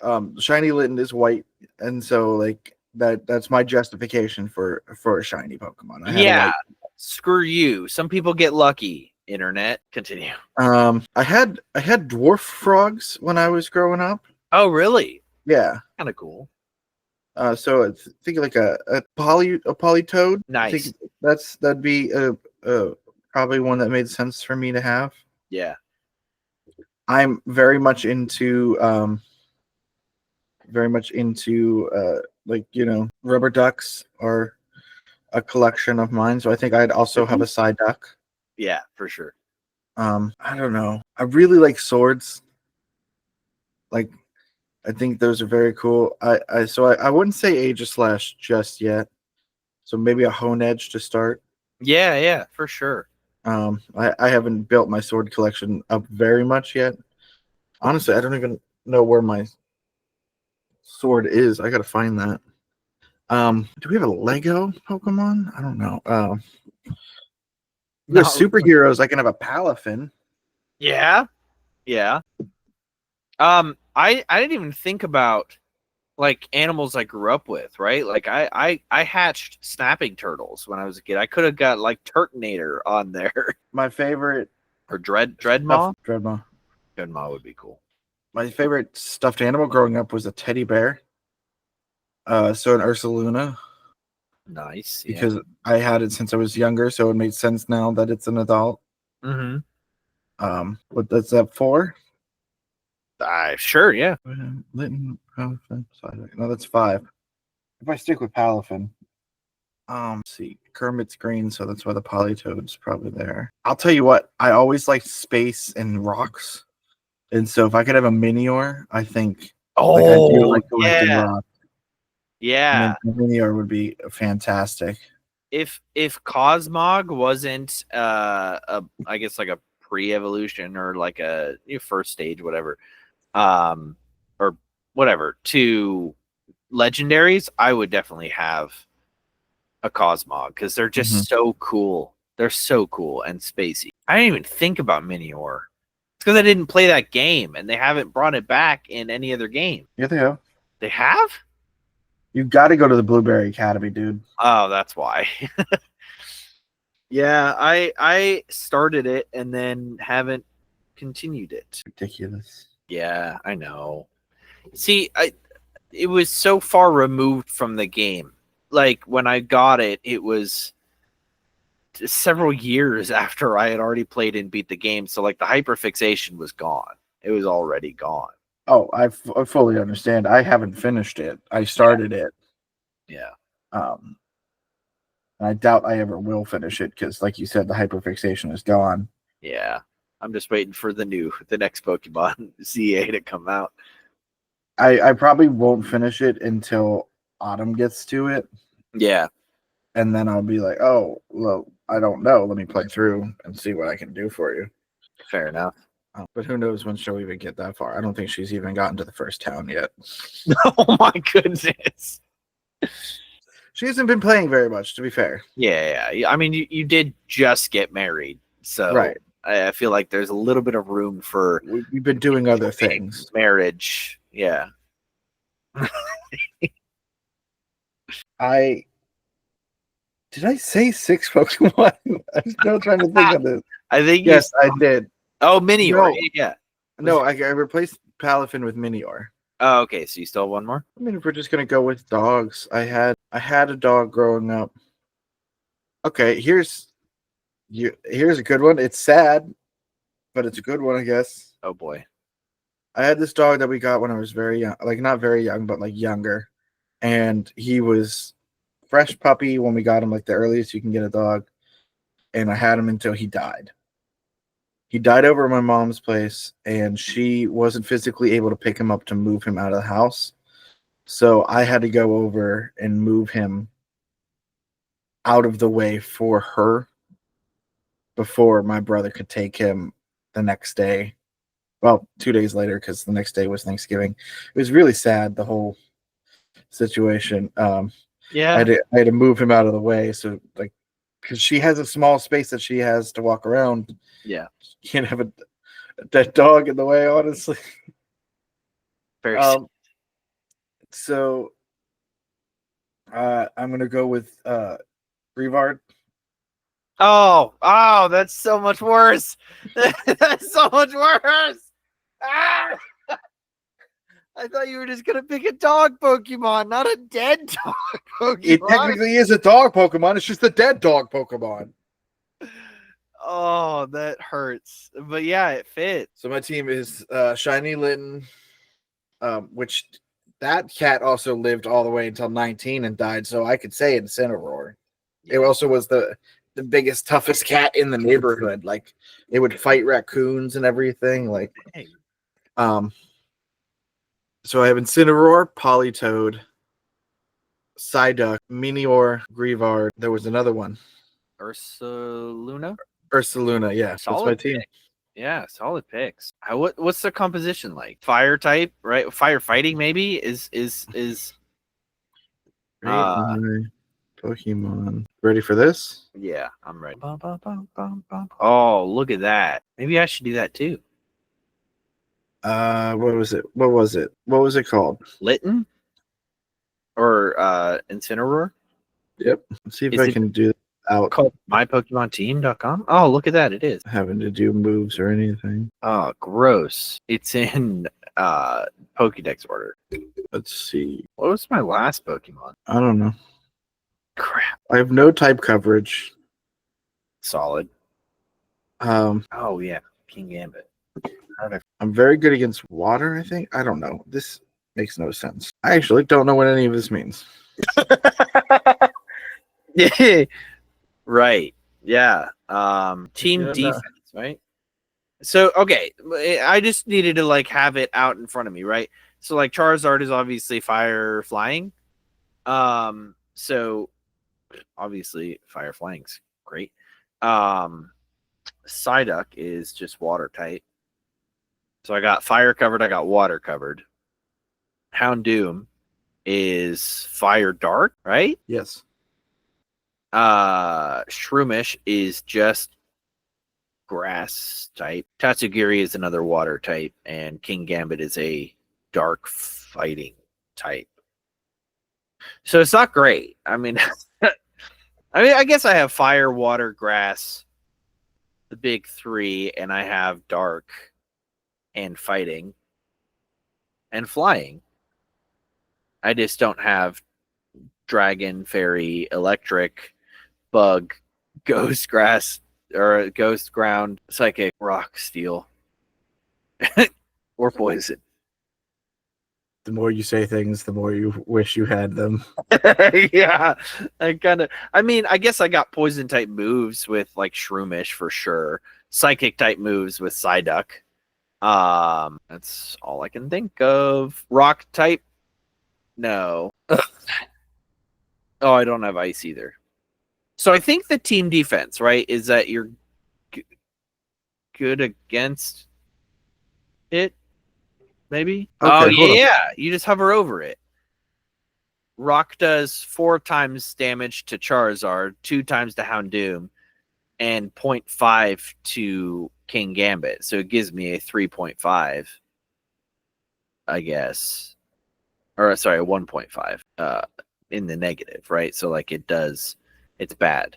Shiny Litten is white, and so like that's my justification for a shiny Pokemon. Yeah, screw you. Some people get lucky. Internet. Continue. I had dwarf frogs when I was growing up. Oh, really? Yeah. Kind of cool. So I think like a Polytoad. Nice. I think that'd be probably one that made sense for me to have. Yeah. I'm very much into like, rubber ducks are a collection of mine. So I think I'd also have a Psyduck. Yeah, for sure. I don't know. I really like swords. Like, I think those are very cool. I wouldn't say Aegislash just yet. So maybe a Honedge to start. Yeah, for sure. I haven't built my sword collection up very much yet. Honestly, I don't even know where my sword is. I gotta find that. Do we have a Lego Pokemon? I don't know. There's superheroes. I can have a Palafin. Yeah. I didn't even think about like animals I grew up with, right? Like I hatched snapping turtles when I was a kid. I could have got like Turtonator on there. My favorite Or Dreadmaw. Dreadmaw Would be cool. My favorite stuffed animal growing up was a teddy bear. So an Ursaluna. Nice. Because I had it since I was younger, so it made sense now that it's an adult. Mm-hmm. What that's that for? Sure, yeah. Litten, Palafin, no, that's 5. If I stick with Palafin, let's see, Kermit's green, so that's why the Polytoad's probably there. I'll tell you what, I always liked space and rocks, and so if I could have a Minior, I think. Oh, like, I do like collecting rocks. Yeah, Minior would be fantastic. If Cosmog wasn't I guess like a pre-evolution or like a first stage, whatever, or whatever, to legendaries, I would definitely have a Cosmog because they're just so cool. They're so cool and spacey. I didn't even think about Minior. It's because I didn't play that game, and they haven't brought it back in any other game. Yeah, they have. They have? You got to go to the Blueberry Academy, dude. Oh, that's why. Yeah, I started it and then haven't continued it. Ridiculous. Yeah, I know. See, it was so far removed from the game. Like when I got it, it was several years after I had already played and beat the game. So like the hyperfixation was gone. It was already gone. Oh, I fully understand. I haven't finished it. I started it. Yeah. And I doubt I ever will finish it because, like you said, the hyperfixation is gone. Yeah. I'm just waiting for the next Pokemon CA to come out. I probably won't finish it until Autumn gets to it. Yeah. And then I'll be like, oh, well, I don't know. Let me play through and see what I can do for you. Fair enough. But who knows when she'll even get that far. I don't think she's even gotten to the first town yet. Oh my goodness. She hasn't been playing very much, to be fair. Yeah. I mean, you did just get married, so right. I feel like there's a little bit of room for. We've been doing other things. Marriage, yeah. Did I say 6 Pokemon? I'm still trying to think of this. I think yes, I did. Oh, Minior. No. Yeah. No, I replaced Palafin with Minior. Oh, okay. So you still have one more? I mean, if we're just gonna go with dogs, I had a dog growing up. Okay, here's a good one. It's sad, but it's a good one, I guess. Oh boy. I had this dog that we got when I was very young, like not very young, but like younger, and he was fresh puppy when we got him, like the earliest you can get a dog, and I had him until he died. He died over at my mom's place, and she wasn't physically able to pick him up to move him out of the house. So I had to go over and move him out of the way for her before my brother could take him the next day. Well, 2 days later, because the next day was Thanksgiving. It was really sad, the whole situation. Yeah. I had to move him out of the way. So, like, because she has a small space that she has to walk around. Yeah. You can't have a dead dog in the way, honestly. Very So I'm gonna go with Brevard. Oh, that's so much worse. That's so much worse. Ah! I thought you were just gonna pick a dog Pokemon, not a dead dog Pokemon. It technically is a dog Pokemon. It's just a dead dog Pokemon. Oh, that hurts. But yeah, it fits. So my team is Shiny Litten, which that cat also lived all the way until 19 and died. So I could say Incineroar. It also was the biggest, toughest cat in the neighborhood. Like it would fight raccoons and everything. Like, so I have Incineroar, Politoed, Psyduck, Minior, Greavard. There was another one. Ursaluna, yeah. That's my team. Pick. Yeah, solid picks. What's the composition like? Fire type, right? Fire fighting maybe is Pokemon. Ready for this? Yeah, I'm ready. Oh, look at that. Maybe I should do that too. What was it? What was it called? Litten? Or Incineroar? Yep. Let's see if I can do it out. Called mypokemonteam.com? Oh, look at that. It is. Having to do moves or anything. Oh, gross. It's in Pokédex order. Let's see. What was my last Pokemon? I don't know. Crap. I have no type coverage. Solid. Oh yeah, King Gambit. I'm very good against water, I think. I don't know. This makes no sense. I actually don't know what any of this means. Yeah. Right. Yeah. Team defense, right? So okay, I just needed to like have it out in front of me, right? So like Charizard is obviously fire flying. So obviously fire flying's great. Psyduck is just water type. So I got fire covered, I got water covered. Houndoom is fire dark, right? Yes. Shroomish is just grass type. Tatsugiri is another water type, and King Gambit is a dark fighting type. So it's not great. I mean, I guess I have fire, water, grass, the big three, and I have dark and fighting and flying. I just don't have dragon, fairy, electric, bug, ghost grass, or ghost ground, psychic, rock, steel, or poison. The more you say things, the more you wish you had them. Yeah, I guess I got poison type moves with like Shroomish for sure. Psychic type moves with Psyduck. That's all I can think of. Rock type, no. Oh, I don't have ice either. So I think the team defense, right, is that you're good against it, maybe? Okay, yeah. You just hover over it. Rock does 4 times damage to Charizard, 2 times to Houndoom, and 0.5 to King Gambit. So it gives me a 3.5, I guess. Or, sorry, a 1.5 in the negative, right? So, like, it's bad.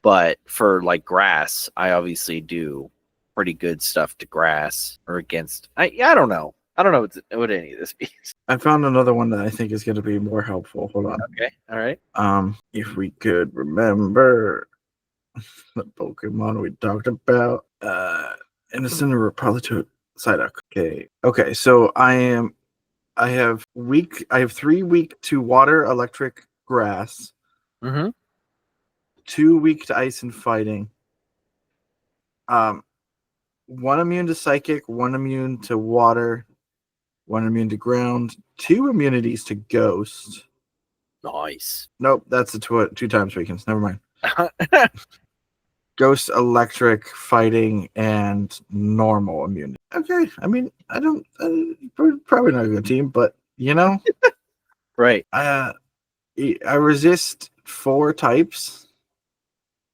But for, like, grass, I obviously do pretty good stuff to grass or against. I don't know. I don't know what any of this means. I found another one that I think is going to be more helpful. Hold on. Okay. All right. If we could remember the Pokemon we talked about, in the center of Politoed Psyduck. Okay. So I have 3 weak to water, electric, grass. Mm-hmm. 2 weak to ice and fighting. 1 immune to psychic, 1 immune to water, 1 immune to ground, 2 immunities to ghost. Nice. Nope, that's the 2 times weakens. Never mind. Ghost, electric, fighting, and normal immunity. Okay, I mean, probably not a good team, but Right. I resist 4 types,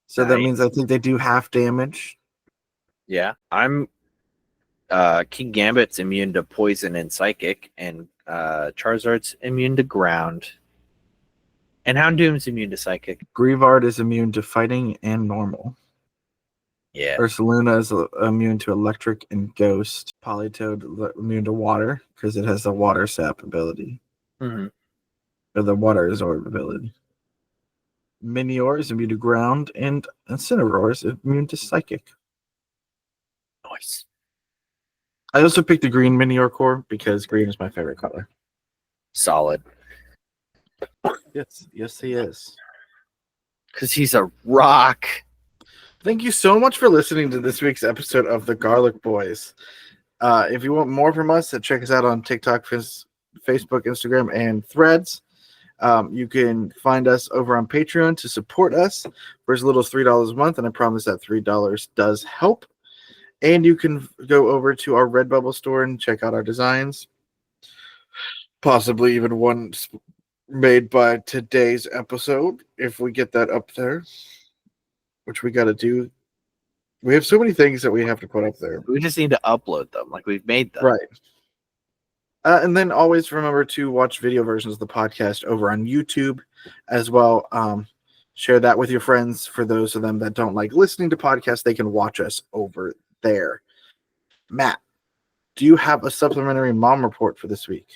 so that means I think they do half damage. Yeah, I'm. King Gambit's immune to poison and psychic, and Charizard's immune to ground, and Houndoom's immune to psychic. Grievard is immune to fighting and normal. Yeah. Ursaluna is immune to electric and ghost. Politoed immune to water because it has the water sap ability. Mm-hmm. Or the water absorb ability. Minior is immune to ground, and Incineroar is immune to psychic. Nice. I also picked the green Minior core because green is my favorite color. Solid. Yes, he is. Because he's a rock. Thank you so much for listening to this week's episode of the Garlic Boys. If you want more from us, check us out on TikTok, Facebook, Instagram, and Threads. You can find us over on Patreon to support us for as little as $3 a month, and I promise that $3 does help. And you can go over to our Redbubble store and check out our designs. Possibly even one made by today's episode, if we get that up there. Which we got to do. We have so many things that we have to put up there. We just need to upload them. Like, we've made them. Right. And then always remember to watch video versions of the podcast over on YouTube as well. Share that with your friends. For those of them that don't like listening to podcasts, they can watch us over there. Matt, do you have a supplementary mom report for this week?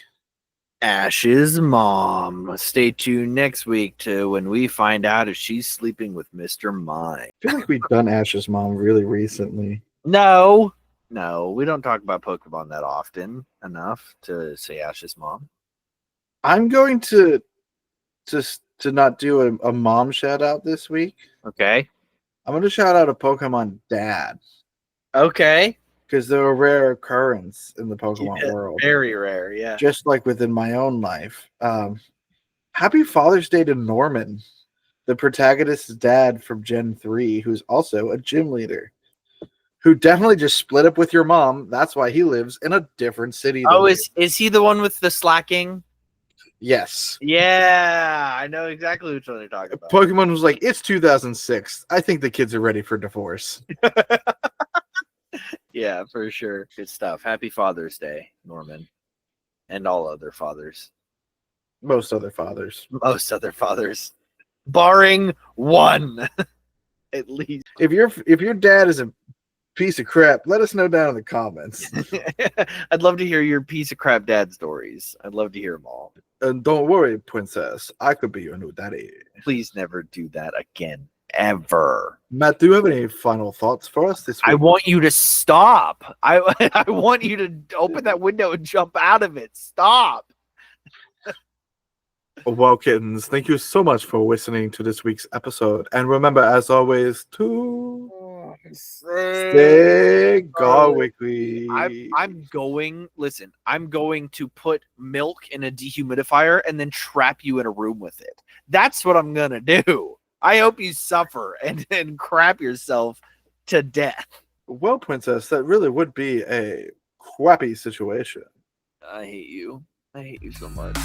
Ash's mom. Stay tuned next week to when we find out if she's sleeping with Mr. Mime. I feel like we've done Ash's mom really recently. No, we don't talk about Pokemon that often enough to say Ash's mom. I'm going to not do a mom shout out this week. Okay. I'm going to shout out a Pokemon dad. Okay. Because they're a rare occurrence in the Pokemon world. Very rare, yeah. Just like within my own life. Happy Father's Day to Norman, the protagonist's dad from Gen 3, who's also a gym leader. Who definitely just split up with your mom. That's why he lives in a different city. Oh, is he the one with the slacking? Yes. Yeah, I know exactly which one you're talking about. Pokemon was like, it's 2006. I think the kids are ready for divorce. Yeah, for sure. Good stuff. Happy Father's Day, Norman. And all other fathers. Most other fathers. Barring one. At least. If your dad is a piece of crap, let us know down in the comments. I'd love to hear your piece of crap dad stories. I'd love to hear them all. And don't worry, princess. I could be your new daddy. Please never do that again. Ever. Matt, do you have any final thoughts for us this week? I want you to stop. I want you to open that window and jump out of it. Stop. Well, kittens, thank you so much for listening to this week's episode. And remember, as always, to stay garlicky. I'm going to put milk in a dehumidifier and then trap you in a room with it. That's what I'm going to do. I hope you suffer and crap yourself to death. Well, princess, that really would be a crappy situation. I hate you. I hate you so much.